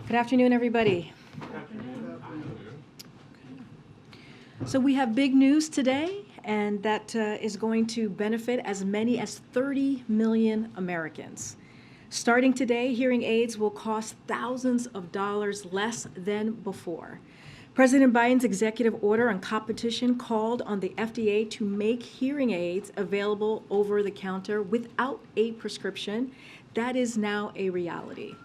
Good afternoon, everybody. So we have big news today, and that is going to benefit as many as 30 million Americans. Starting today, hearing aids will cost thousands of dollars less than before. President Biden's executive order on competition called on the FDA to make hearing aids available over the counter without a prescription. That is now a reality.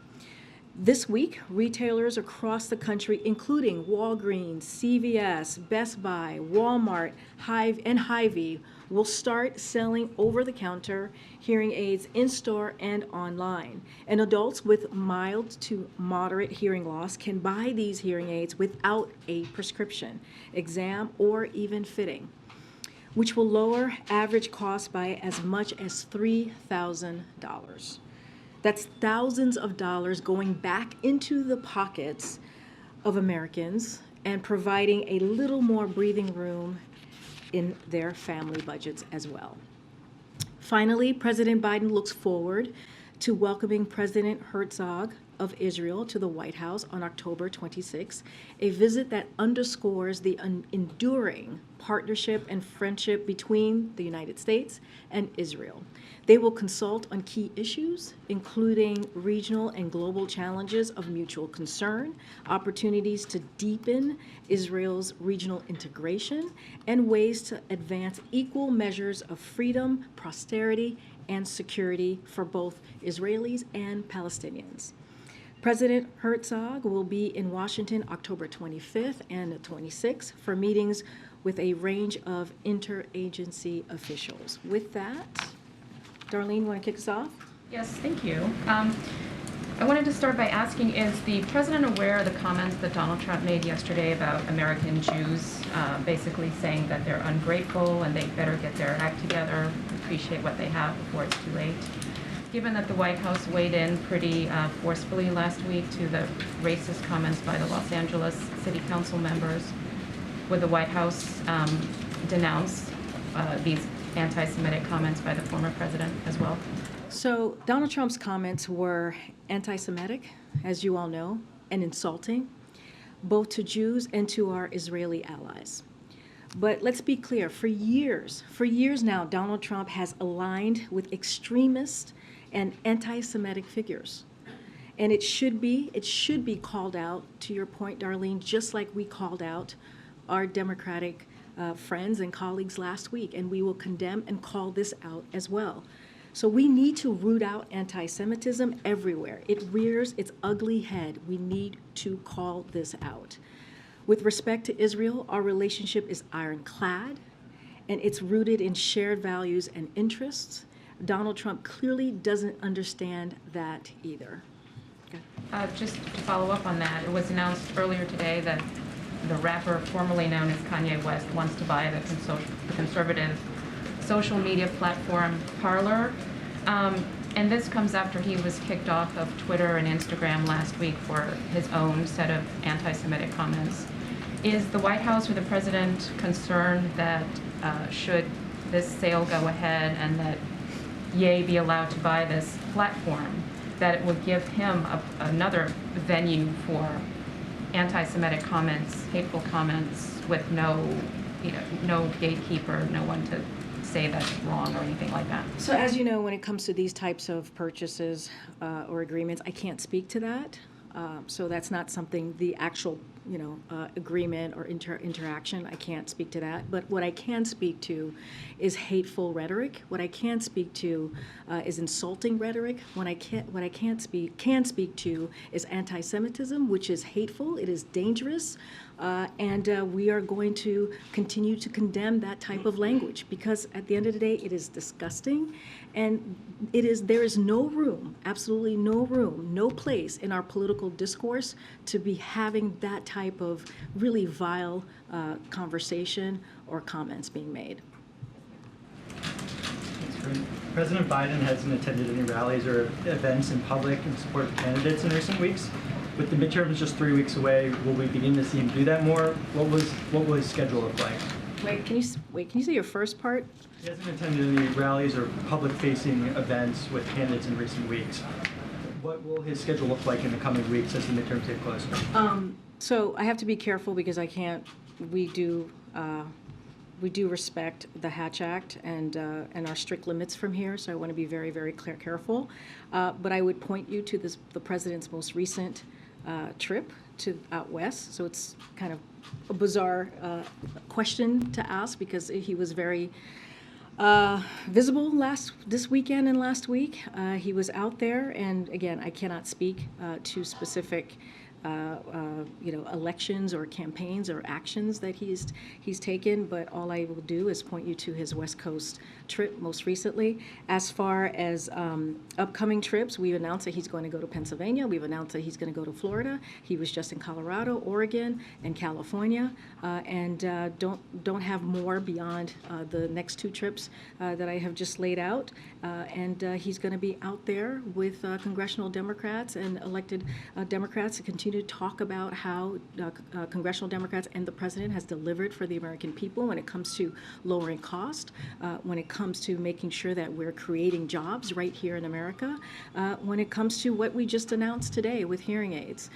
This week, retailers across the country, including Walgreens, CVS, Best Buy, Walmart, and Hy-Vee, will start selling over-the-counter hearing aids in-store and online. And adults with mild to moderate hearing loss can buy these hearing aids without a prescription, exam, or even fitting, which will lower average cost by as much as $3,000. That's thousands of dollars going back into the pockets of Americans and providing a little more breathing room in their family budgets as well. Finally, President Biden looks forward to welcoming President Herzog of Israel to the White House on October 26, a visit that underscores the enduring partnership and friendship between the United States and Israel. They will consult on key issues, including regional and global challenges of mutual concern, opportunities to deepen Israel's regional integration, and ways to advance equal measures of freedom, prosperity, and security for both Israelis and Palestinians. President Herzog will be in Washington October 25th and 26th for meetings with a range of interagency officials. With that, Darlene, want to kick us off? Yes, thank you. I wanted to start by asking, is the president aware of the comments that Donald Trump made yesterday about American Jews, basically saying that they're ungrateful and they better get their act together, appreciate what they have before it's too late? Given that the White House weighed in pretty forcefully last week to the racist comments by the Los Angeles City Council members, would the White House denounce these anti-Semitic comments by the former president as well? So Donald Trump's comments were anti-Semitic, as you all know, and insulting, both to Jews and to our Israeli allies. But let's be clear, for years now, Donald Trump has aligned with extremist and anti-Semitic figures. And it should be called out, to your point, Darlene, just like we called out our Democratic friends and colleagues last week, and we will condemn and call this out as well. So we need to root out anti-Semitism everywhere. It rears its ugly head. We need to call this out. With respect to Israel, our relationship is ironclad, and it's rooted in shared values and interests. Donald Trump clearly doesn't understand that either. Okay. Just to follow up on that, it was announced earlier today that the rapper formerly known as Kanye West wants to buy the conservative social media platform Parler. And this comes after he was kicked off of Twitter and Instagram last week for his own set of anti-Semitic comments. Is the White House or the president concerned that should this sale go ahead and that Ye be allowed to buy this platform, that it would give him another venue for anti-Semitic comments, hateful comments, with no gatekeeper, no one to say that's wrong or anything like that? So as you know, when it comes to these types of purchases or agreements, I can't speak to that. So that's not something, the actual agreement or interaction, I can't speak to that. But what I can speak to is hateful rhetoric. What I can speak to is insulting rhetoric. What I can speak to is anti-Semitism, which is hateful. It is dangerous. And we are going to continue to condemn that type of language, because at the end of the day, it is disgusting, and there is no room, absolutely no room, no place in our political discourse to be having that type of really vile conversation or comments being made. President Biden hasn't attended any rallies or events in public in support of candidates in recent weeks. With the midterms just 3 weeks away, will we begin to see him do that more? What will his schedule look like? Wait, can you say your first part? He hasn't attended any rallies or public-facing events with candidates in recent weeks. What will his schedule look like in the coming weeks as the midterms get closer? So I have to be careful because I can't, we do respect the Hatch Act and our strict limits from here, so I want to be very, very careful. But I would point you to the president's most recent trip to out west, so it's kind of a bizarre question to ask because he was very visible this weekend and last week. He was out there, and again, I cannot speak to specific elections or campaigns or actions that he's taken, but all I will do is point you to his West Coast trip most recently. As far as upcoming trips, we've announced that he's going to go to Pennsylvania. We've announced that he's going to go to Florida. He was just in Colorado, Oregon, and California, and don't have more beyond the next two trips that I have just laid out. And he's going to be out there with congressional Democrats and elected Democrats to continue to talk about how congressional Democrats and the president has delivered for the American people when it comes to lowering cost, when it comes to making sure that we're creating jobs right here in America, when it comes to what we just announced today with hearing aids.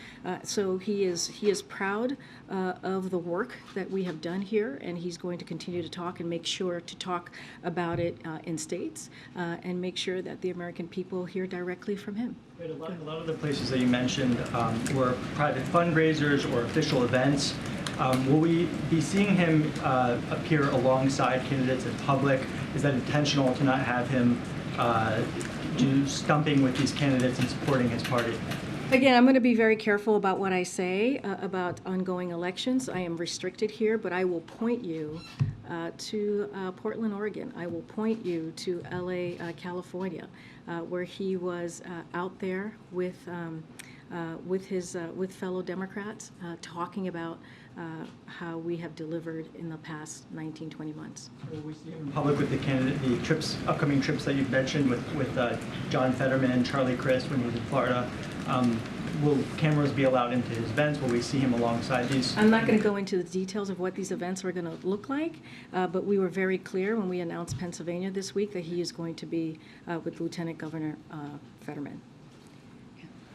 So he is proud of the work that we have done here, and he's going to continue to talk and make sure to talk about it in states and make sure that the American people hear directly from him. Right, a lot of the places that you mentioned were private fundraisers or official events. Will we be seeing him appear alongside candidates in public? Is that intentional to not have him do stumping with these candidates and supporting his party? Again, I'm going to be very careful about what I say about ongoing elections. I am restricted here, but I will point you to Portland, Oregon. I will point you to LA, California, where he was out there with fellow Democrats talking about how we have delivered in the past 19, 20 months. Will we see him in public with the trips, upcoming trips that you've mentioned with John Fetterman, Charlie Crist when he was in Florida? Will cameras be allowed into his events? Will we see him alongside these? I'm not going to go into the details of what these events are going to look like, but we were very clear when we announced Pennsylvania this week that he is going to be with Lieutenant Governor Fetterman.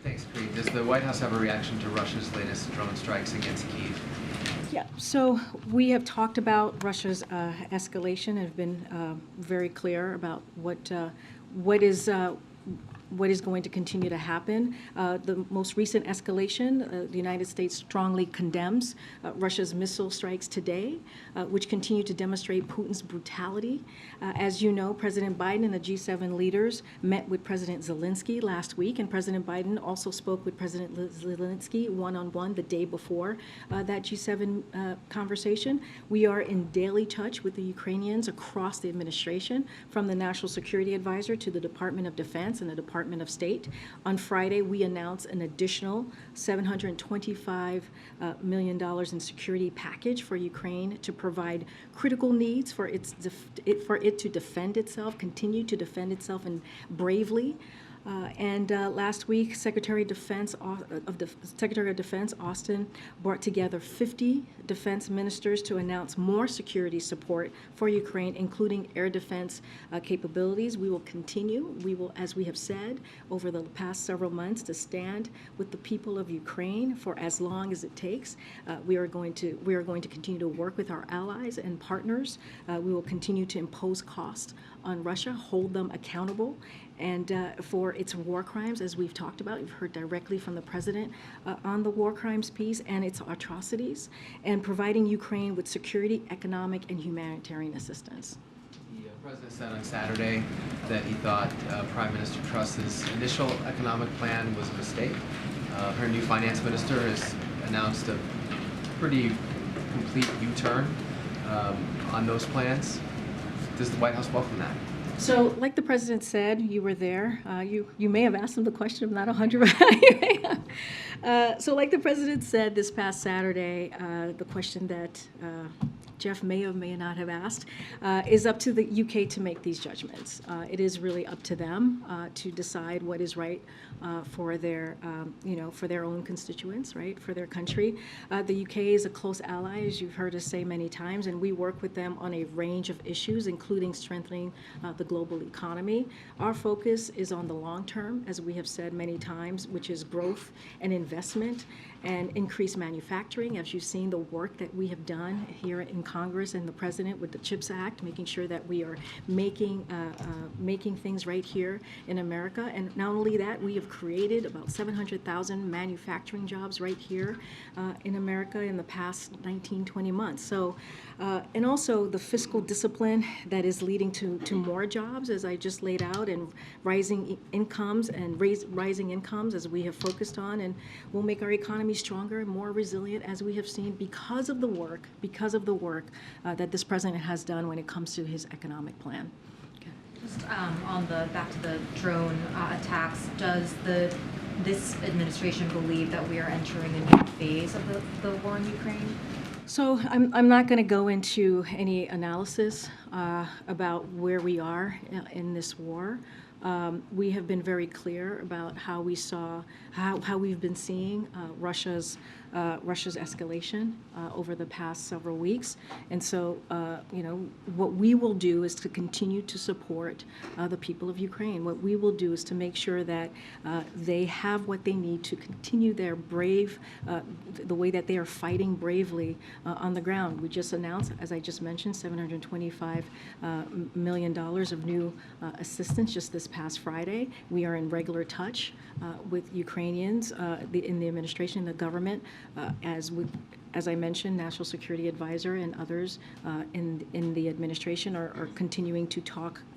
Thanks, Karine. Does the White House have a reaction to Russia's latest drone strikes against Kyiv? Yeah, so we have talked about Russia's escalation and have been very clear about what is going to continue to happen. The most recent escalation, the United States strongly condemns Russia's missile strikes today, which continue to demonstrate Putin's brutality. As you know, President Biden and the G7 leaders met with President Zelensky last week, and President Biden also spoke with President Zelensky one-on-one the day before that G7 conversation. We are in daily touch with the Ukrainians across the administration, from the National Security Advisor to the Department of Defense and the Department of State. On Friday, we announced an additional $725 million in security package for Ukraine to provide critical needs for it to defend itself, continue to defend itself, and bravely. And last week, Secretary of Defense Austin brought together 50 defense ministers to announce more security support for Ukraine, including air defense capabilities. We will continue, as we have said over the past several months, to stand with the people of Ukraine for as long as it takes. We are going to continue to work with our allies and partners. We will continue to impose costs on Russia, hold them accountable, and for its war crimes, as we've talked about. You've heard directly from the president on the war crimes piece and its atrocities, and providing Ukraine with security, economic, and humanitarian assistance. The president said on Saturday that he thought Prime Minister Truss's initial economic plan was a mistake. Her new finance minister has announced a pretty complete U-turn on those plans. Does the White House welcome that? So, like the president said, you were there. You may have asked him the question. I'm not 100%. So, like the president said this past Saturday, the question that Jeff may or may not have asked, is up to the UK to make these judgments. It is really up to them to decide what is right for their, for their own constituents, right, for their country. The UK is a close ally, as you've heard us say many times, and we work with them on a range of issues, including strengthening the global economy. Our focus is on the long term, as we have said many times, which is growth and investment and increased manufacturing. As you've seen the work that we have done here in Congress and the President with the CHIPS Act, making sure that we are making things right here in America. And not only that, we have created about 700,000 manufacturing jobs right here in America in the past 19, 20 months. So, and also the fiscal discipline that is leading to more jobs, as I just laid out, and rising incomes as we have focused on, and will make our economy stronger and more resilient, as we have seen, because of the work that this president has done when it comes to his economic plan. Just back to the drone attacks, does this administration believe that we are entering a new phase of the war in Ukraine? So I'm not going to go into any analysis about where we are in this war. We have been very clear about how we've been seeing Russia's escalation over the past several weeks. And so, what we will do is to continue to support the people of Ukraine. What we will do is to make sure that they have what they need to continue their the way that they are fighting bravely on the ground. We just announced, as I just mentioned, $725 million of new assistance just this past Friday. We are in regular touch with Ukrainians in the administration, the government, as I mentioned, National Security Advisor and others in the administration are continuing to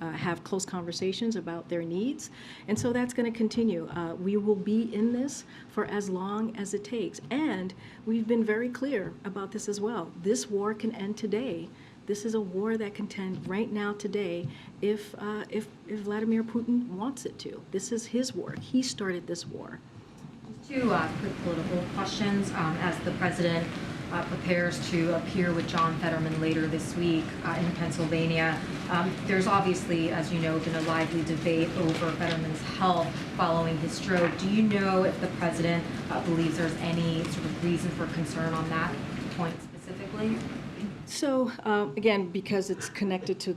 have close conversations about their needs. And so that's going to continue. We will be in this for as long as it takes. And we've been very clear about this as well. This war can end today. This is a war that can end right now today if Vladimir Putin wants it to. This is his war. He started this war. Two quick political questions. As the president prepares to appear with John Fetterman later this week in Pennsylvania, there's obviously, as you know, been a lively debate over Fetterman's health following his stroke. Do you know if the president believes there's any sort of reason for concern on that point specifically? So again, because it's connected to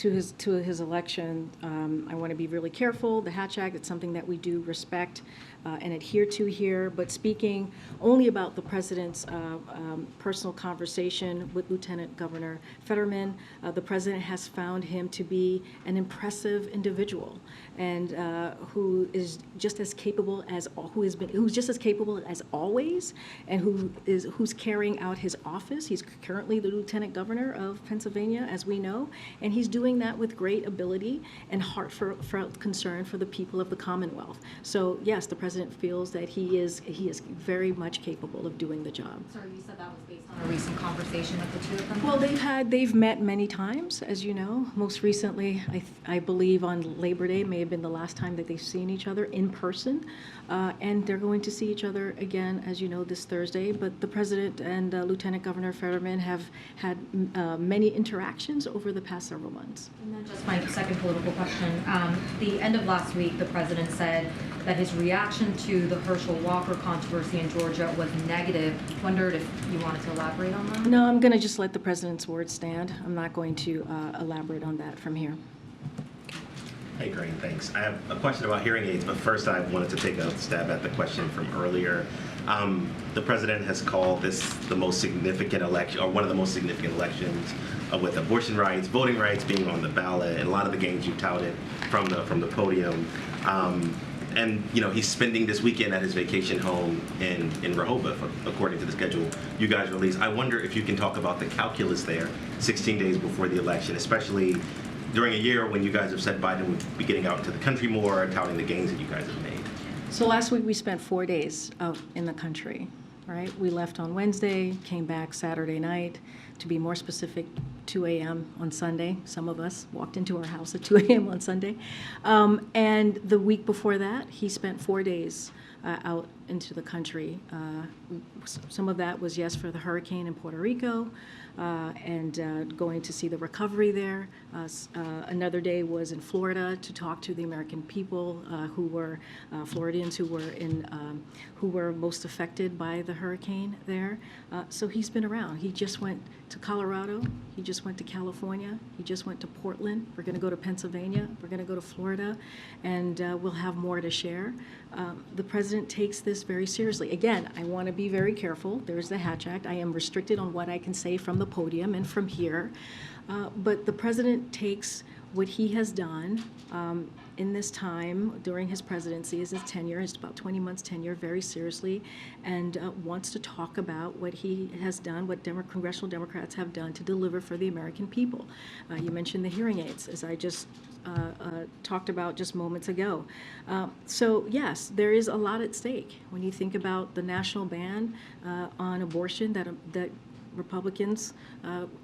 his election, I want to be really careful. The Hatch Act, it's something that we do respect and adhere to here. But speaking only about the president's personal conversation with Lieutenant Governor Fetterman, the president has found him to be an impressive individual, and who's just as capable as always, and who's carrying out his office. He's currently the Lieutenant Governor of Pennsylvania, as we know, and he's doing that with great ability and heartfelt concern for the people of the Commonwealth. So yes, the president feels that he is very much capable of doing the job. Sorry, you said that was based on a recent conversation of the two of them? Well, they've met many times, as you know. Most recently, I believe on Labor Day may have been the last time that they've seen each other in person, and they're going to see each other again, as you know, this Thursday. But the president and Lieutenant Governor Fetterman have had many interactions over the past several months. And then just my second political question. The end of last week, the president said that his reaction to the Herschel Walker controversy in Georgia was negative. Wondered if you wanted to elaborate on that? No, I'm going to just let the president's words stand. I'm not going to elaborate on that from here. Hey, Karine, thanks. I have a question about hearing aids, but first I wanted to take a stab at the question from earlier. The president has called this the most significant election, or one of the most significant elections, with abortion rights, voting rights being on the ballot, and a lot of the gains you touted from the podium. And he's spending this weekend at his vacation home in Rehoboth, according to the schedule you guys released. I wonder if you can talk about the calculus there, 16 days before the election, especially during a year when you guys have said Biden would be getting out into the country more, touting the gains that you guys have made. So last week we spent 4 days out in the country, right? We left on Wednesday, came back Saturday night. To be more specific, 2 a.m. on Sunday. Some of us walked into our house at 2 a.m. on Sunday. And the week before that, he spent 4 days out into the country. Some of that was, yes, for the hurricane in Puerto Rico, and going to see the recovery there. Another day was in Florida to talk to the American people who were Floridians who were most affected by the hurricane there. So he's been around. He just went to Colorado. He just went to California. He just went to Portland. We're going to go to Pennsylvania. We're going to go to Florida, and we'll have more to share. The president takes this very seriously. Again, I want to be very careful. There's the Hatch Act. I am restricted on what I can say from the podium and from here. But the president takes what he has done in this time during his presidency, his tenure, his about 20 months tenure, very seriously, and wants to talk about what he has done, what congressional Democrats have done to deliver for the American people. You mentioned the hearing aids, as I just talked about just moments ago. So yes, there is a lot at stake when you think about the national ban on abortion that Republicans,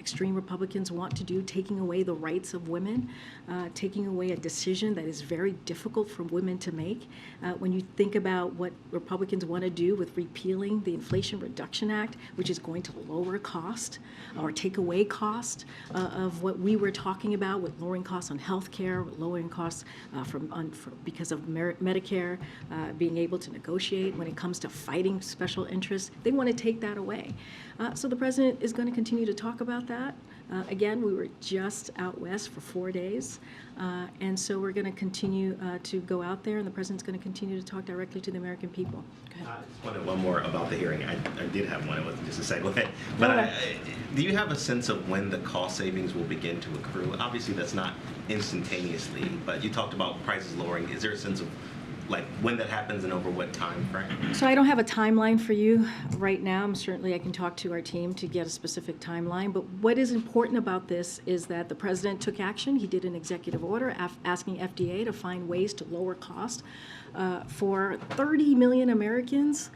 extreme Republicans want to do, taking away the rights of women, taking away a decision that is very difficult for women to make. When you think about what Republicans want to do with repealing the Inflation Reduction Act, which is going to lower cost or take away cost of what we were talking about with lowering costs on health care, lowering costs because of Medicare, being able to negotiate when it comes to fighting special interests, they want to take that away. So the president is going to continue to talk about that. Again, we were just out west for 4 days, and so we're going to continue to go out there, and the president's going to continue to talk directly to the American people. Go ahead. I just wanted one more about the hearing. I did have one. It wasn't just a segue. But do you have a sense of when the cost savings will begin to accrue? Obviously, that's not instantaneously, but you talked about prices lowering. Is there a sense of like when that happens and over what time frame? So I don't have a timeline for you right now. Certainly I can talk to our team to get a specific timeline. But what is important about this is that the president took action. He did an executive order asking FDA to find ways to lower cost for 30 million Americans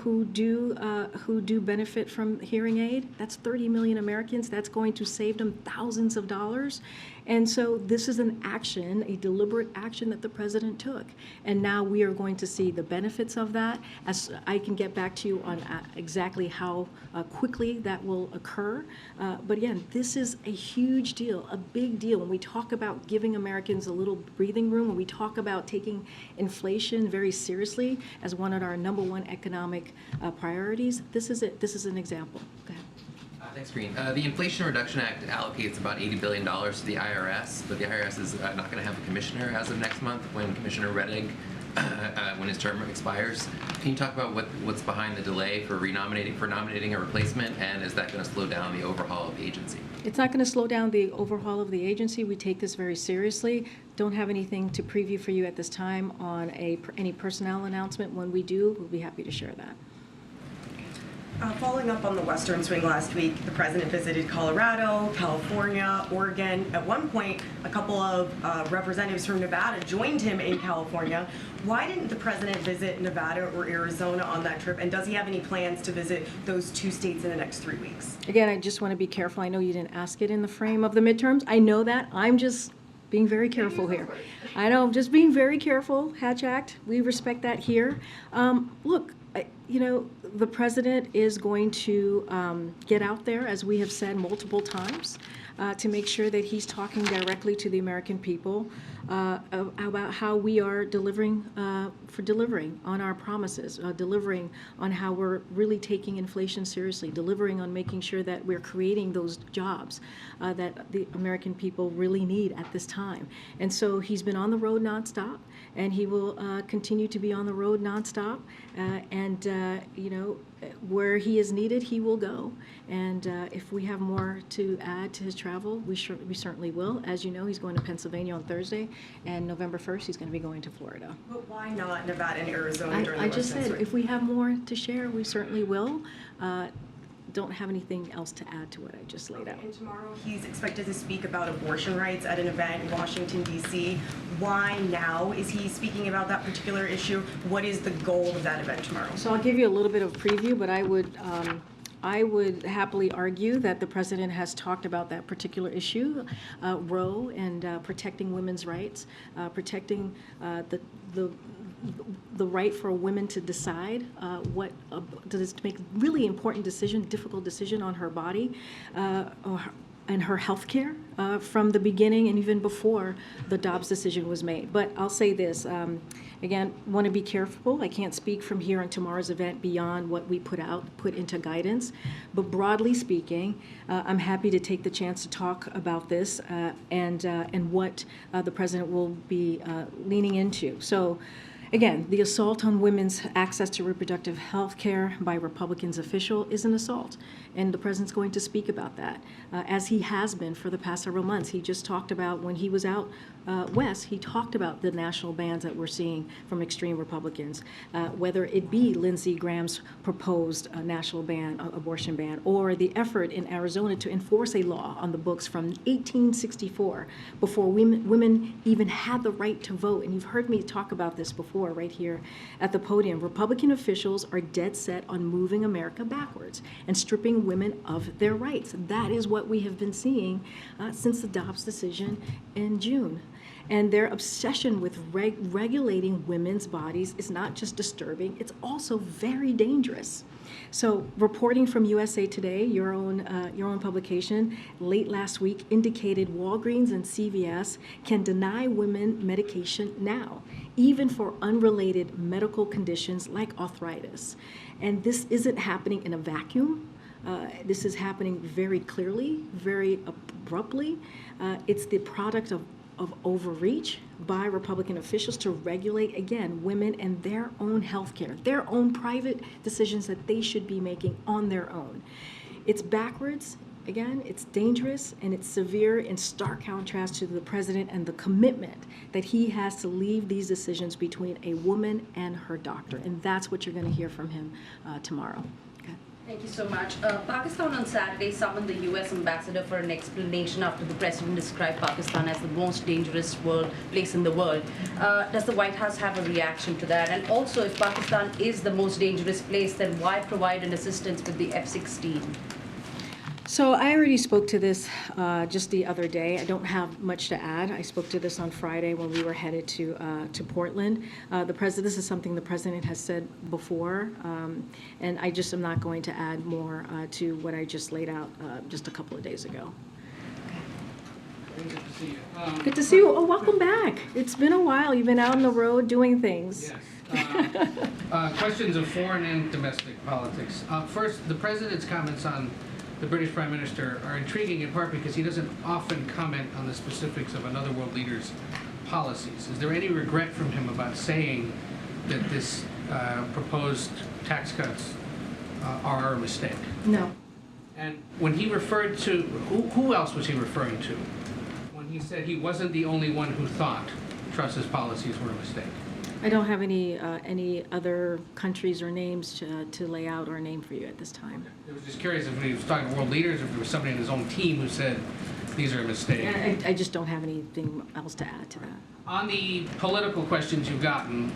who do benefit from hearing aid. That's 30 million Americans. That's going to save them thousands of dollars. And so this is an action, a deliberate action that the president took. And now we are going to see the benefits of that. As I can get back to you on exactly how quickly that will occur. But again, this is a huge deal, a big deal. When we talk about giving Americans a little breathing room, when we talk about taking inflation very seriously as one of our #1 economic priorities, this is it. This is an example. Go ahead. Thanks, Karine. The Inflation Reduction Act allocates about $80 billion to the IRS, but the IRS is not going to have a commissioner as of next month when Commissioner Rettig, when his term expires. Can you talk about what's behind the delay for nominating a replacement, and is that going to slow down the overhaul of the agency? It's not going to slow down the overhaul of the agency. We take this very seriously. Don't have anything to preview for you at this time on any personnel announcement. When we do, we'll be happy to share that. Following up on the Western swing last week, the president visited Colorado, California, Oregon. At one point, a couple of representatives from Nevada joined him in California. Why didn't the president visit Nevada or Arizona on that trip? And does he have any plans to visit those two states in the next 3 weeks? Again, I just want to be careful. I know you didn't ask it in the frame of the midterms. I know that. I'm just being very careful here. I know, just being very careful. Hatch Act, we respect that here. Look, the president is going to get out there, as we have said multiple times, to make sure that he's talking directly to the American people about how we are delivering on our promises, delivering on how we're really taking inflation seriously, delivering on making sure that we're creating those jobs that the American people really need at this time. And so he's been on the road nonstop, and he will continue to be on the road nonstop. Where he is needed, he will go. And if we have more to add to his travel, we certainly will. As you know, he's going to Pennsylvania on Thursday, and November 1st, he's going to be going to Florida. But why not Nevada and Arizona during the I just Western said, swing? if we have more to share, we certainly will. Don't have anything else to add to what I just laid out. And tomorrow he's expected to speak about abortion rights at an event in Washington, D.C. Why now is he speaking about that particular issue? What is the goal of that event tomorrow? So I'll give you a little bit of preview, but I would happily argue that the president has talked about that particular issue, Roe, and protecting women's rights, protecting the right for women to decide to make really important decision, difficult decision on her body and her health care from the beginning and even before the Dobbs decision was made. But I'll say this, again, want to be careful. I can't speak from here on tomorrow's event beyond what we put into guidance. But broadly speaking, I'm happy to take the chance to talk about this and what the president will be leaning into. So, again, the assault on women's access to reproductive health care by Republicans official is an assault, and the president's going to speak about that, as he has been for the past several months. He just talked about, when he was out west, he talked about the national bans that we're seeing from extreme Republicans, whether it be Lindsey Graham's proposed national ban, abortion ban, or the effort in Arizona to enforce a law on the books from 1864, before women even had the right to vote. And you've heard me talk about this before right here at the podium. Republican officials are dead set on moving America backwards and stripping women of their rights. That is what we have been seeing since the Dobbs decision in June. And their obsession with regulating women's bodies is not just disturbing, it's also very dangerous. So, reporting from USA Today, your own publication, late last week indicated Walgreens and CVS can deny women medication now, even for unrelated medical conditions like arthritis. And this isn't happening in a vacuum. This is happening very clearly, very abruptly. It's the product of overreach by Republican officials to regulate, again, women and their own health care, their own private decisions that they should be making on their own. It's backwards, again, it's dangerous, and it's severe in stark contrast to the president and the commitment that he has to leave these decisions between a woman and her doctor. And that's what you're going to hear from him tomorrow. Thank you so much. Pakistan on Saturday summoned the U.S. ambassador for an explanation after the president described Pakistan as the most dangerous place in the world. Does the White House have a reaction to that? And also, if Pakistan is the most dangerous place, then why provide an assistance with the F-16? So I already spoke to this just the other day. I don't have much to add. I spoke to this on Friday when we were headed to Portland. This is something the president has said before, and I just am not going to add more to what I just laid out just a couple of days ago. Good to see you. Good to see you. Oh, welcome back. It's been a while. You've been out on the road doing things. Yes. Questions of foreign and domestic politics. First, the president's comments on the British Prime Minister are intriguing in part because he doesn't often comment on the specifics of another world leader's policies. Is there any regret from him about saying that this proposed tax cuts are a mistake? No. And when he referred to, who else was he referring to when he said he wasn't the only one who thought Truss's policies were a mistake? I don't have any other countries or names to lay out or name for you at this time. I was just curious if he was talking to world leaders, or if there was somebody in his own team who said these are a mistake. I just don't have anything else to add to that. On the political questions you've gotten,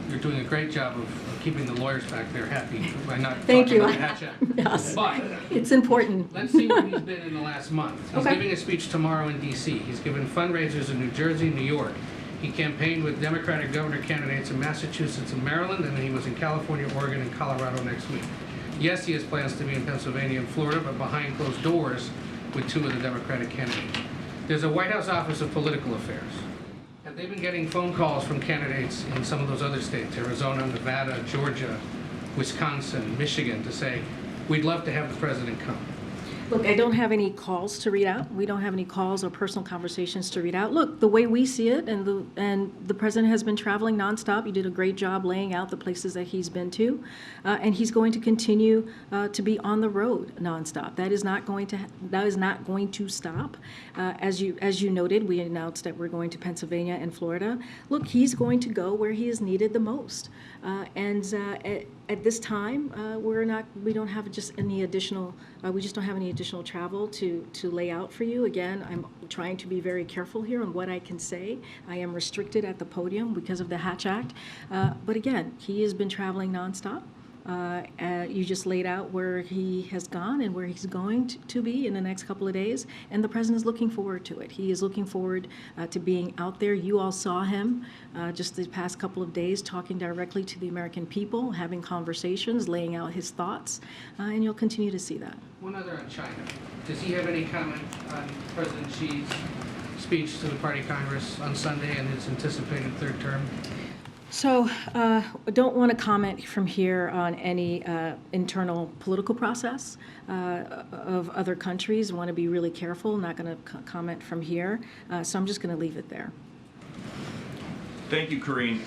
you're doing a great job of keeping the lawyers back there happy by not Thank talking you. about the hatchet. Yes. But It's important. let's see where he's been in the last month. He's Okay. giving a speech tomorrow in D.C. He's given fundraisers in New Jersey, New York. He campaigned with Democratic governor candidates in Massachusetts and Maryland, and then he was in California, Oregon, and Colorado next week. Yes, he has plans to be in Pennsylvania and Florida, but behind closed doors with two of the Democratic candidates. There's a White House Office of Political Affairs. Have they been getting phone calls from candidates in some of those other states, Arizona, Nevada, Georgia, Wisconsin, Michigan, to say, we'd love to have the president come? Look, I don't have any calls to read out. We don't have any calls or personal conversations to read out. Look, the way we see it, and the president has been traveling nonstop. He did a great job laying out the places that he's been to, and he's going to continue to be on the road nonstop. That is not going to stop. As you noted, we announced that we're going to Pennsylvania and Florida. Look, he's going to go where he is needed the most, at this time, we don't have just any additional. We just don't have any additional travel to lay out for you. Again, I'm trying to be very careful here on what I can say. I am restricted at the podium because of the Hatch Act. But again, he has been traveling nonstop, You just laid out where he has gone and where he's going to be in the next couple of days, and the president is looking forward to it. He is looking forward to being out there. You all saw him just the past couple of days talking directly to the American people, having conversations, laying out his thoughts, and you'll continue to see that. One other on China. Does he have any comment on President Xi's speech to the Party Congress on Sunday and his anticipated third term? So I don't want to comment from here on any internal political process of other countries. I want to be really careful, not going to comment from here. So I'm just going to leave it there. Thank you, Karine.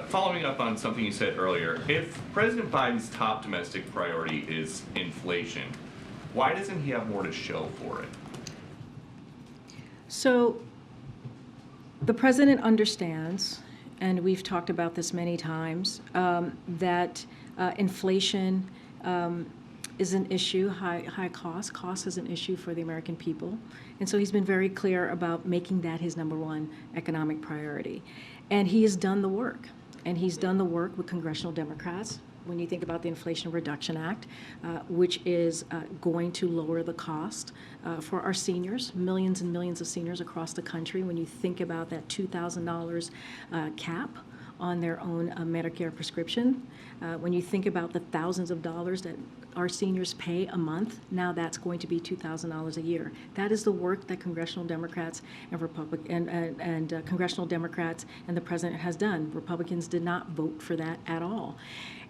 Following up on something you said earlier, if President Biden's top domestic priority is inflation, why doesn't he have more to show for it? So the president understands, and we've talked about this many times, that inflation is an issue, high cost. Cost is an issue for the American people. And so he's been very clear about making that his number one economic priority. And he has done the work. And he's done the work with congressional Democrats. When you think about the Inflation Reduction Act, which is going to lower the cost for our seniors, millions and millions of seniors across the country. When you think about that $2,000 cap on their own Medicare prescription, when you think about the thousands of dollars that our seniors pay a month, now that's going to be $2,000 a year. That is the work that congressional Democrats and congressional Democrats and the president has done. Republicans did not vote for that at all.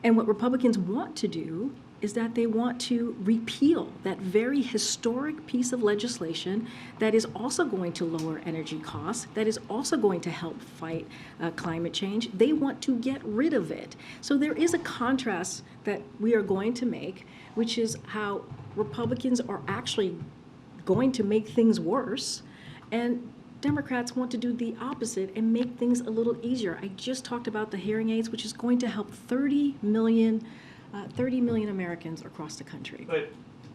And what Republicans want to do is that they want to repeal that very historic piece of legislation that is also going to lower energy costs, that is also going to help fight climate change. They want to get rid of it. So there is a contrast that we are going to make, which is how Republicans are actually going to make things worse, and Democrats want to do the opposite and make things a little easier. I just talked about the hearing aids, which is going to help 30 million Americans across the country. But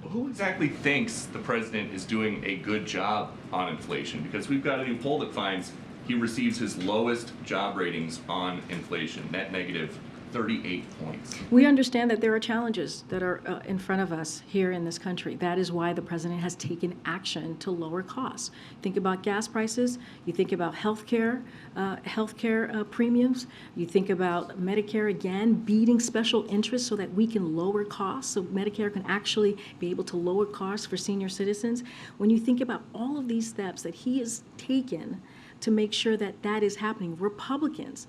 who exactly thinks the president is doing a good job on inflation? Because we've got a new poll that finds he receives his lowest job ratings on inflation, net negative 38 points. We understand that there are challenges that are in front of us here in this country. That is why the president has taken action to lower costs. Think about gas prices. You think about healthcare premiums. You think about Medicare, again, beating special interests so that we can lower costs, so Medicare can actually be able to lower costs for senior citizens. When you think about all of these steps that he has taken to make sure that that is happening, Republicans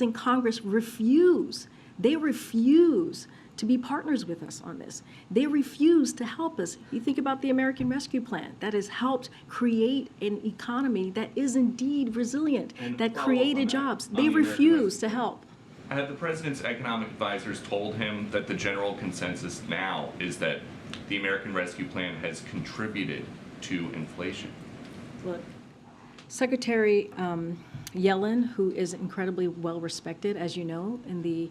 in Congress refuse to be partners with us on this. They refuse to help us. You think about the American Rescue Plan that has helped create an economy that is indeed resilient, that created jobs. They refuse to help. Have the president's economic advisors told him that the general consensus now is that the American Rescue Plan has contributed to inflation? Look, Secretary Yellen, who is incredibly well respected, as you know, in the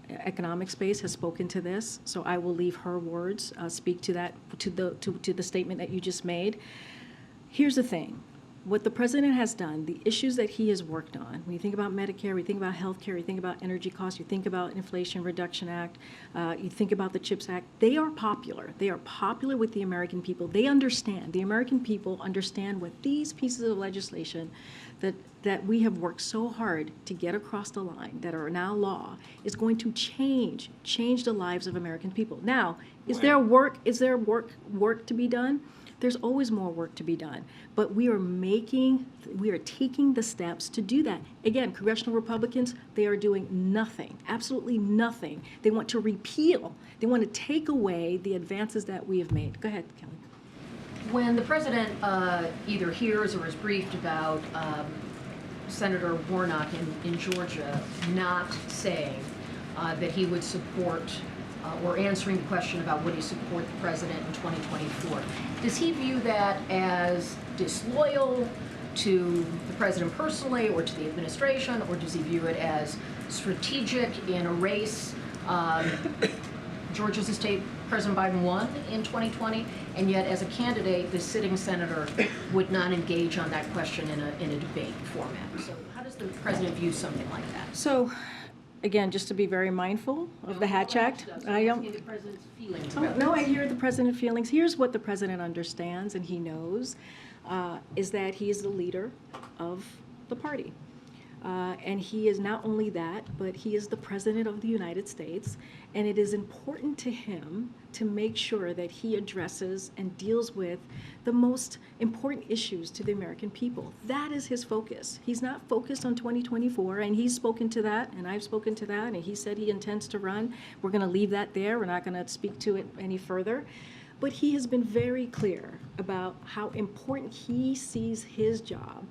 economic space, has spoken to this. So I will leave her words speak to that, to the statement that you just made. Here's the thing. What the president has done, the issues that he has worked on, when you think about Medicare, you think about health care, you think about energy costs, you think about Inflation Reduction Act, you think about the CHIPS Act, they are popular. They are popular with the American people. They understand. The American people understand what these pieces of legislation that we have worked so hard to get across the line, that are now law, is going to change the lives of American people. Now, is there work to be done? There's always more work to be done, but we are taking the steps to do that. Again, congressional Republicans, they are doing nothing, absolutely nothing. They want to repeal, they want to take away the advances that we have made. Go ahead, Kelly. When the president either hears or is briefed about Senator Warnock in Georgia not saying that he would support or answering the question about would he support the president in 2024. Does he view that as disloyal to the president personally or to the administration, or does he view it as strategic in a race? Georgia's a state President Biden won in 2020, and yet as a candidate, the sitting senator would not engage on that question in a debate format. So how does the president view something like that? So again, just to be very mindful of the Hatch Act. I don't. The president's feelings Oh, about no, this. I hear the president's feelings. Here's what the president understands and he knows, is that he is the leader of the party. And he is not only that, but he is the president of the United States. And it is important to him to make sure that he addresses and deals with the most important issues to the American people. That is his focus. He's not focused on 2024, and he's spoken to that, and I've spoken to that, and he said he intends to run. We're going to leave that there. We're not going to speak to it any further. But he has been very clear about how important he sees his job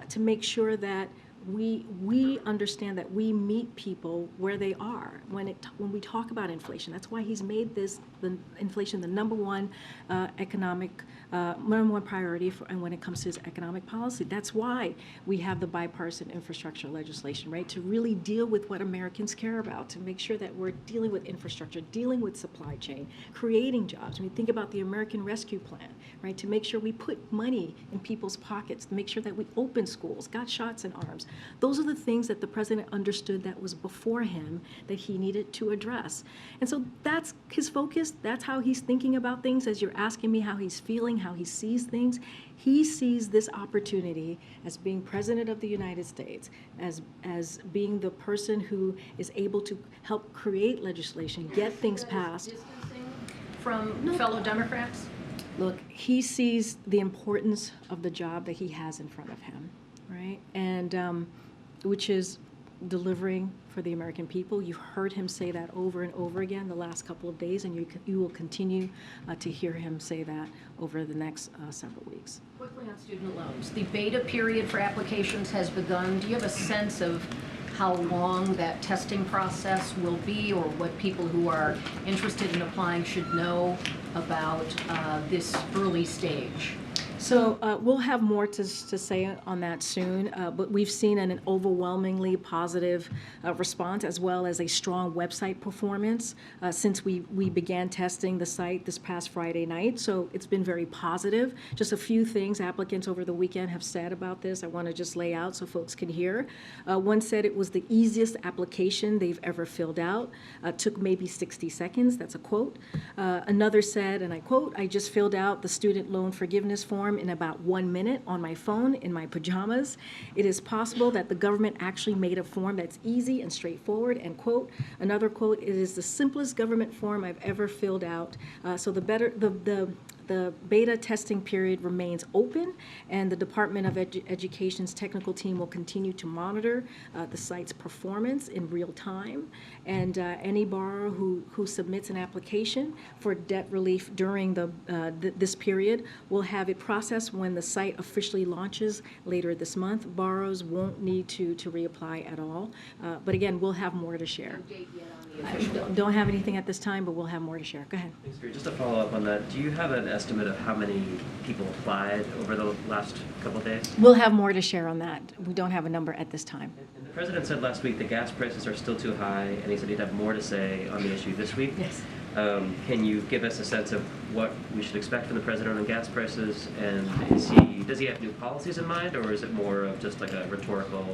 to make sure that we understand that we meet people where they are when we talk about inflation. That's why he's made the inflation the number one priority and when it comes to his economic policy. That's why we have the bipartisan infrastructure legislation, right? To really deal with what Americans care about, to make sure that we're dealing with infrastructure, dealing with supply chain, creating jobs. When we think about the American Rescue Plan, right? To make sure we put money in people's pockets, to make sure that we open schools, got shots in arms. Those are the things that the president understood that was before him that he needed to address. And so that's his focus. That's how he's thinking about things. As you're asking me how he's feeling, how he sees things, he sees this opportunity as being president of the United States, as being the person who is able to help create legislation, get things passed. Distancing from fellow Democrats? Look, he sees the importance of the job that he has in front of him, right? And which is delivering for the American people. You've heard him say that over and over again the last couple of days, and you will continue to hear him say that over the next several weeks. Quickly on student loans. The beta period for applications has begun. Do you have a sense of how long that testing process will be, or what people who are interested in applying should know about this early stage? So we'll have more to say on that soon, but we've seen an overwhelmingly positive response as well as a strong website performance since we began testing the site this past Friday night. So it's been very positive. Just a few things applicants over the weekend have said about this I want to just lay out so folks can hear. One said it was the easiest application they've ever filled out. Took maybe 60 seconds. That's a quote. Another said, and I quote, "I just filled out the student loan forgiveness form in about 1 minute on my phone in my pajamas. It is possible that the government actually made a form that's easy and straightforward," and quote. Another quote, "It is the simplest government form I've ever filled out." So the beta testing period remains open, and the Department of Education's technical team will continue to monitor the site's performance in real time. And any borrower who submits an application for debt relief during this period will have it processed when the site officially launches later this month. Borrowers won't need to reapply at all. But again, we'll have more to share. No date yet on the official one. Don't have anything at this time, but we'll have more to share. Go ahead. Thanks, Karine. Just to follow up on that, do you have an estimate of how many people applied over the last couple of days? We'll have more to share on that. We don't have a number at this time. And the president said last week the gas prices are still too high, and he said he'd have more to say on the issue this week. Yes. Can you give us a sense of what we should expect from the president on gas prices? And does he have new policies in mind, or is it more of just like a rhetorical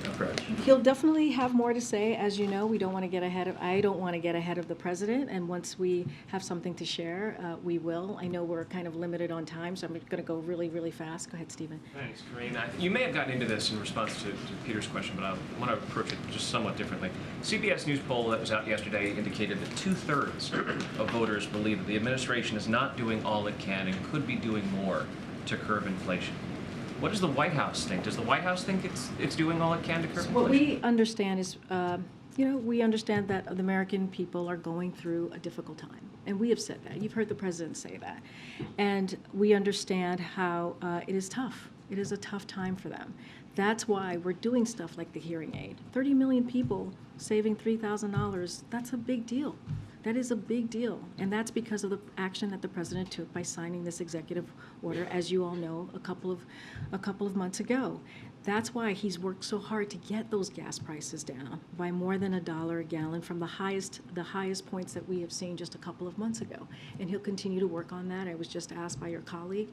approach? He'll definitely have more to say. As you know, I don't want to get ahead of the president, and once we have something to share, we will. I know we're kind of limited on time, so I'm going to go really, really fast. Go ahead, Stephen. Thanks, Karine. You may have gotten into this in response to Peter's question, but I want to approach it just somewhat differently. CBS News poll that was out yesterday indicated that 2/3 of voters believe that the administration is not doing all it can and could be doing more to curb inflation. What does the White House think? Does the White House think it's doing all it can to curb inflation? What we understand is, we understand that the American people are going through a difficult time. And we have said that. You've heard the president say that. And we understand how it is tough. It is a tough time for them. That's why we're doing stuff like the hearing aid. 30 million people saving $3,000, that's a big deal. That is a big deal, and that's because of the action that the president took by signing this executive order, as you all know, a couple of months ago. That's why he's worked so hard to get those gas prices down by more than $1 a gallon from the highest points that we have seen just a couple of months ago. And he'll continue to work on that. I was just asked by your colleague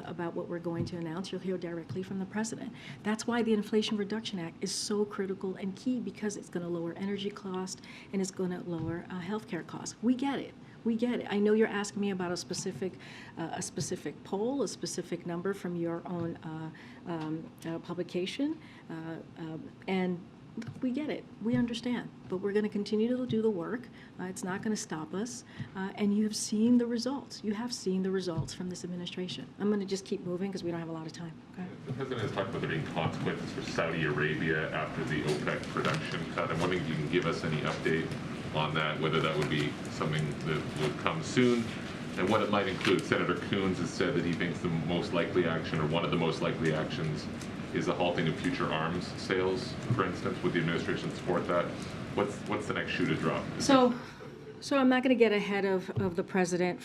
about what we're going to announce. You'll hear directly from the president. That's why the Inflation Reduction Act is so critical and key, because it's going to lower energy costs and it's going to lower healthcare costs. We get it. We get it. I know you're asking me about a specific poll, a specific number from your own publication, and we get it. We understand. But we're going to continue to do the work. It's not going to stop us. And you have seen the results. You have seen the results from this administration. I'm going to just keep moving because we don't have a lot of time. Okay? The president has talked about there being consequences for Saudi Arabia after the OPEC production cut. I'm wondering if you can give us any update on that, whether that would be something that would come soon, and what it might include. Senator Coons has said that he thinks the most likely action, or one of the most likely actions, is the halting of future arms sales, for instance. Would the administration support that? What's the next shoe to drop? So I'm not going to get ahead of the president.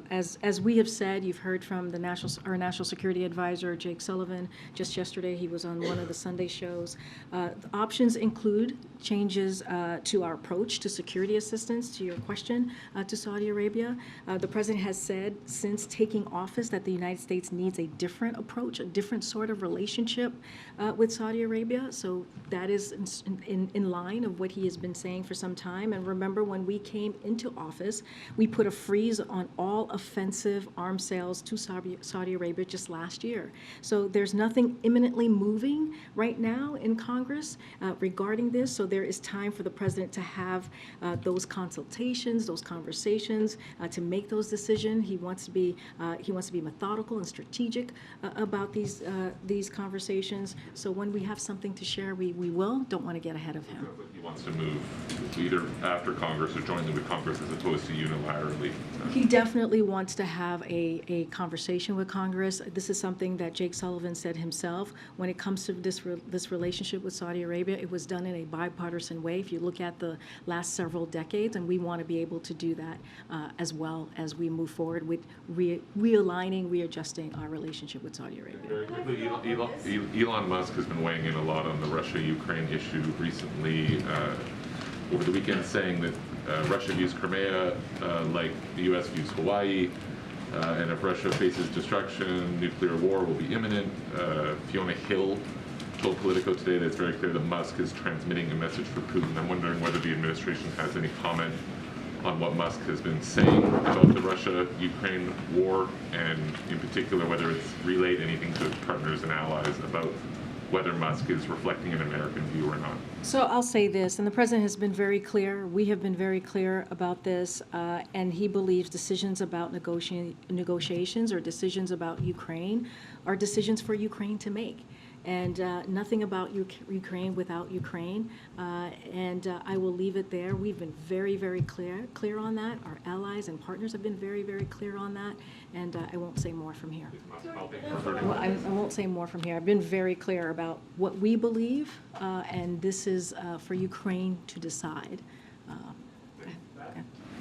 As we have said, you've heard from our national security advisor, Jake Sullivan. Just yesterday, he was on one of the Sunday shows. The options include changes to our approach to security assistance, to your question, to Saudi Arabia. The president has said since taking office that the United States needs a different approach, a different sort of relationship with Saudi Arabia. So that is in line of what he has been saying for some time. And remember, when we came into office, we put a freeze on all offensive arms sales to Saudi Arabia just last year. So there's nothing imminently moving right now in Congress regarding this. So there is time for the president to have those consultations, those conversations, to make those decisions. He wants to be methodical and strategic about these conversations. So when we have something to share, we will. Don't want to get ahead of him. He wants to move either after Congress or jointly with Congress as opposed to unilaterally. He definitely wants to have a conversation with Congress. This is something that Jake Sullivan said himself. When it comes to this relationship with Saudi Arabia, it was done in a bipartisan way if you look at the last several decades, and we want to be able to do that as well as we move forward with realigning, readjusting our relationship with Saudi Arabia. Very quickly, Elon Musk has been weighing in a lot on the Russia-Ukraine issue recently, over the weekend, saying that Russia views Crimea like the U.S. views Hawaii, and if Russia faces destruction, nuclear war will be imminent. Fiona Hill told Politico today that it's very clear that Musk is transmitting a message for Putin. I'm wondering whether the administration has any comment on what Musk has been saying about the Russia-Ukraine war, and in particular whether it's relayed anything to its partners and allies about whether Musk is reflecting an American view or not. So I'll say this, and the president has been very clear, we have been very clear about this, and he believes decisions about negotiations or decisions about Ukraine are decisions for Ukraine to make. And nothing about Ukraine without Ukraine. And I will leave it there. We've been very, very clear on that. Our allies and partners have been very, very clear on that. And I won't say more from here. Well, I won't say more from here. I've been very clear about what we believe, and this is for Ukraine to decide.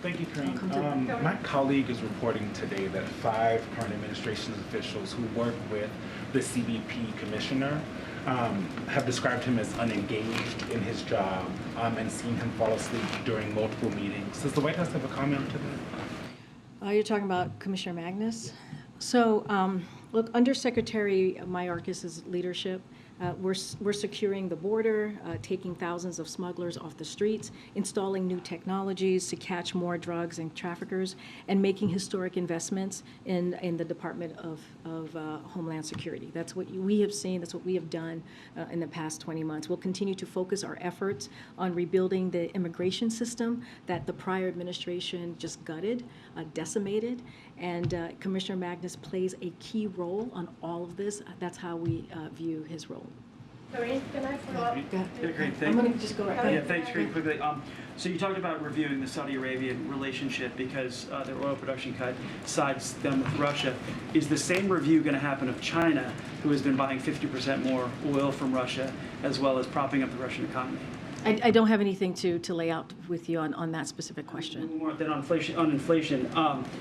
Thank you, Karine. My colleague is reporting today that 5 current administration officials who work with the CBP commissioner have described him as unengaged in his job and seen him fall asleep during multiple meetings. Does the White House have a comment to that? You're talking about Commissioner Magnus? So, look, under Secretary Mayorkas's leadership, we're securing the border, taking thousands of smugglers off the streets, installing new technologies to catch more drugs and traffickers, and making historic investments in the Department of Homeland Security. That's what we have seen. That's what we have done in the past 20 months. We'll continue to focus our efforts on rebuilding the immigration system that the prior administration just gutted, decimated, and Commissioner Magnus plays a key role on all of this. That's how we view his role. Karine, can I follow up? I'm going to just go right back. Yeah, thanks, Karine, quickly. So you talked about reviewing the Saudi Arabian relationship because their oil production cut sides them with Russia. Is the same review going to happen of China, who has been buying 50% more oil from Russia, as well as propping up the Russian economy? I don't have anything to lay out with you on that specific question. More than on inflation.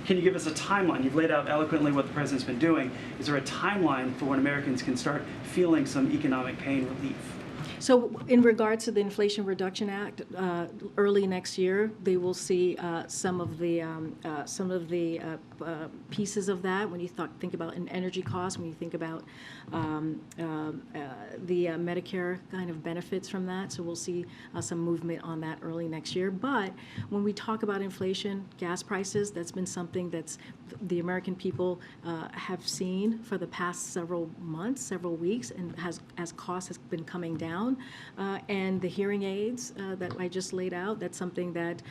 Can you give us a timeline? You've laid out eloquently what the president's been doing. Is there a timeline for when Americans can start feeling some economic pain relief? So in regards to the Inflation Reduction Act, early next year, they will see some of the pieces of that. When you think about an energy cost, when you think about the Medicare kind of benefits from that, so we'll see some movement on that early next year. But when we talk about inflation, gas prices, that's been something that's the American people have seen for the past several months, several weeks, and as costs has been coming down. And the hearing aids that I just laid out, that's something that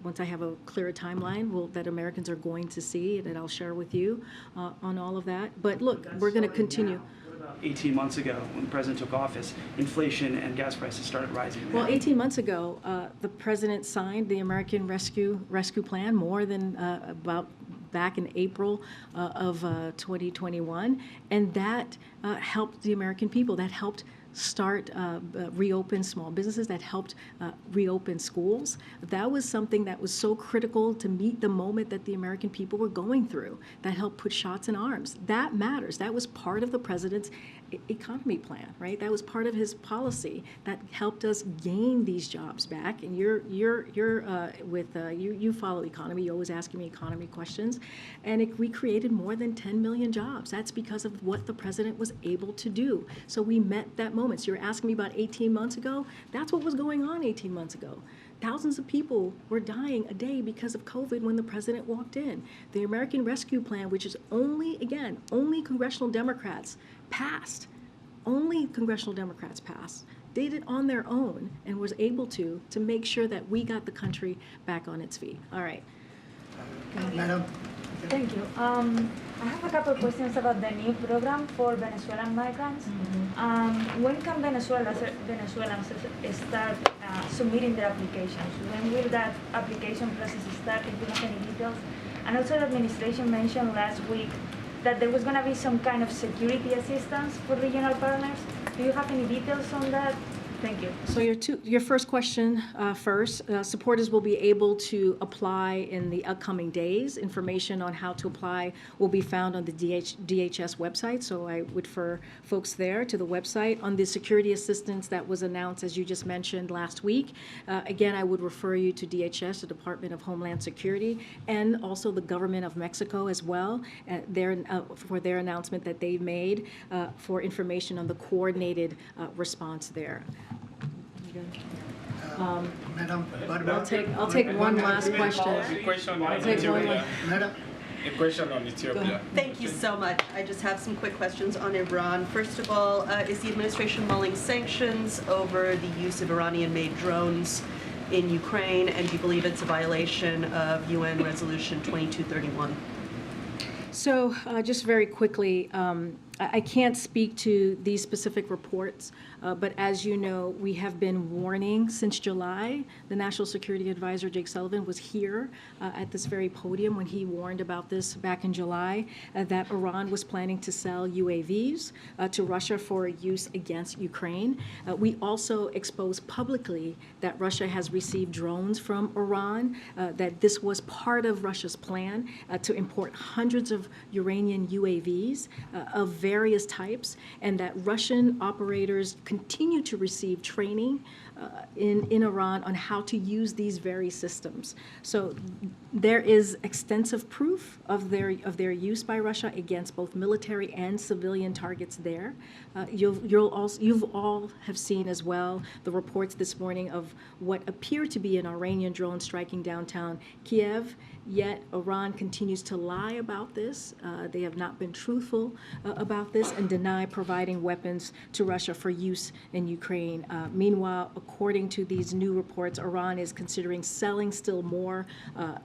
once I have a clearer timeline, that Americans are going to see, that I'll share with you on all of that. But look, we're going to continue. What about 18 months ago when the president took office, inflation and gas prices started rising? Well, 18 months ago, the president signed the American Rescue Plan more than about back in April of 2021, and that helped the American people. That helped start reopen small businesses, that helped reopen schools. That was something that was so critical to meet the moment that the American people were going through. That helped put shots in arms. That matters. That was part of the president's economy plan, right? That was part of his policy that helped us gain these jobs back. And you follow economy. You're always asking me economy questions, and we created more than 10 million jobs. That's because of what the president was able to do. So we met that moment. So you're asking me about 18 months ago. That's what was going on 18 months ago. Thousands of people were dying a day because of COVID when the president walked in. The American Rescue Plan, which is only congressional Democrats passed, did it on their own and was able to make sure that we got the country back on its feet. All right. Madam. Thank you. I have a couple of questions about the new program for Venezuelan migrants. When can Venezuelans start submitting their applications? When will that application process start, if you have any details? And also the administration mentioned last week that there was going to be some kind of security assistance for regional partners. Do you have any details on that? Thank you. So your first question first, supporters will be able to apply in the upcoming days. Information on how to apply will be found on the DHS website, so I would refer folks there to the website. On the security assistance that was announced, as you just mentioned, last week, again, I would refer you to DHS, the Department of Homeland Security, and also the government of Mexico as well, for their announcement that they've made for information on the coordinated response there. Madam, I'll take one last question. I'll take one last. Madam. A question on Ethiopia. Thank you so much. I just have some quick questions on Iran. First of all, is the administration mulling sanctions over the use of Iranian-made drones in Ukraine, and do you believe it's a violation of UN Resolution 2231? So just very quickly, I can't speak to these specific reports, but as you know, we have been warning since July. The National Security Advisor, Jake Sullivan, was here at this very podium when he warned about this back in July, that Iran was planning to sell UAVs to Russia for use against Ukraine. We also exposed publicly that Russia has received drones from Iran, that this was part of Russia's plan to import hundreds of Iranian UAVs of various types, and that Russian operators continue to receive training in Iran on how to use these very systems. So there is extensive proof of their use by Russia against both military and civilian targets there. You've all have seen as well the reports this morning of what appear to be an Iranian drone striking downtown Kiev. Yet Iran continues to lie about this. They have not been truthful about this and deny providing weapons to Russia for use in Ukraine. Meanwhile, according to these new reports, Iran is considering selling still more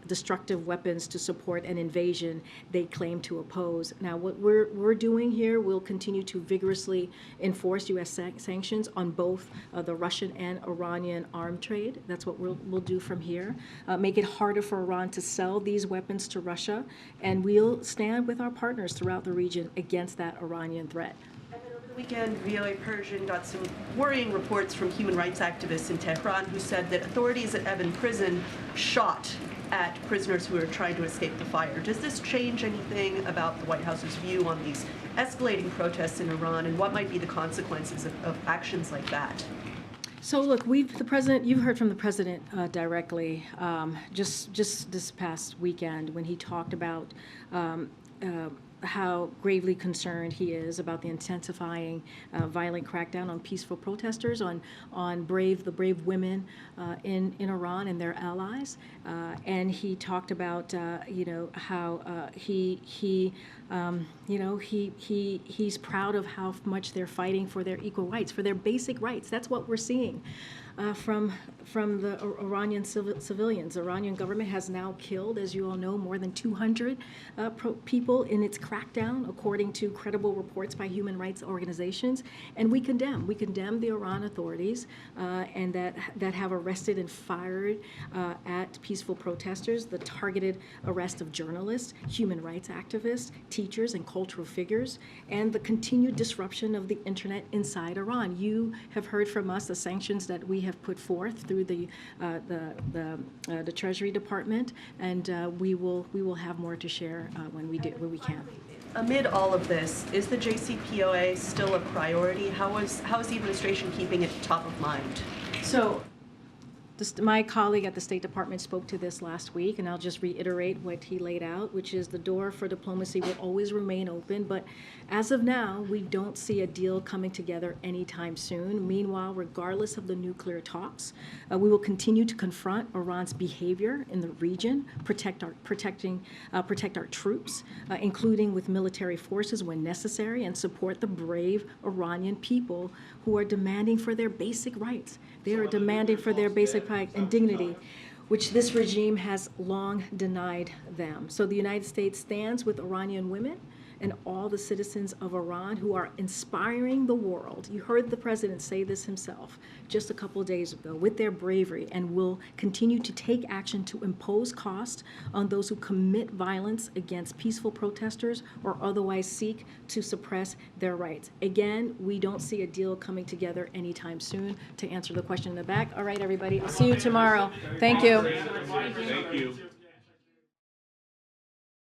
destructive weapons to support an invasion they claim to oppose. Now, what we're doing here, we'll continue to vigorously enforce U.S. sanctions on both the Russian and Iranian arms trade. That's what we'll do from here. Make it harder for Iran to sell these weapons to Russia, and we'll stand with our partners throughout the region against that Iranian threat. Weekend, VOA Persian got some worrying reports from human rights activists in Tehran who said that authorities at Evin prison shot at prisoners who were trying to escape the fire. Does this change anything about the White House's view on these escalating protests in Iran, and what might be the consequences of actions like that? So look, the president. You've heard from the president directly just this past weekend when he talked about how gravely concerned he is about the intensifying violent crackdown on peaceful protesters, on the brave women in Iran and their allies, and he talked about how he's proud of how much they're fighting for their equal rights, for their basic rights. That's what we're seeing from the Iranian civilians. The Iranian government has now killed, as you all know, more than 200 people in its crackdown, according to credible reports by human rights organizations. And we condemn the Iran authorities and that have arrested and fired at peaceful protesters, the targeted arrest of journalists, human rights activists, teachers, and cultural figures, and the continued disruption of the internet inside Iran. You have heard from us the sanctions that we have put forth through the Treasury Department, and we will have more to share when we can. Amid all of this, is the JCPOA still a priority? How is the administration keeping it top of mind? So, my colleague at the State Department spoke to this last week, and I'll just reiterate what he laid out, which is the door for diplomacy will always remain open, but as of now, we don't see a deal coming together anytime soon. Meanwhile, regardless of the nuclear talks, we will continue to confront Iran's behavior in the region, protect our troops, including with military forces when necessary, and support the brave Iranian people who are demanding for their basic rights. They are demanding for their basic rights and dignity, which this regime has long denied them. So the United States stands with Iranian women and all the citizens of Iran who are inspiring the world. You heard the president say this himself just a couple of days ago, with their bravery, and will continue to take action to impose cost on those who commit violence against peaceful protesters or otherwise seek to suppress their rights. Again, we don't see a deal coming together anytime soon. To answer the question in the back, all right, everybody, I'll see you tomorrow. Thank you. Thank you.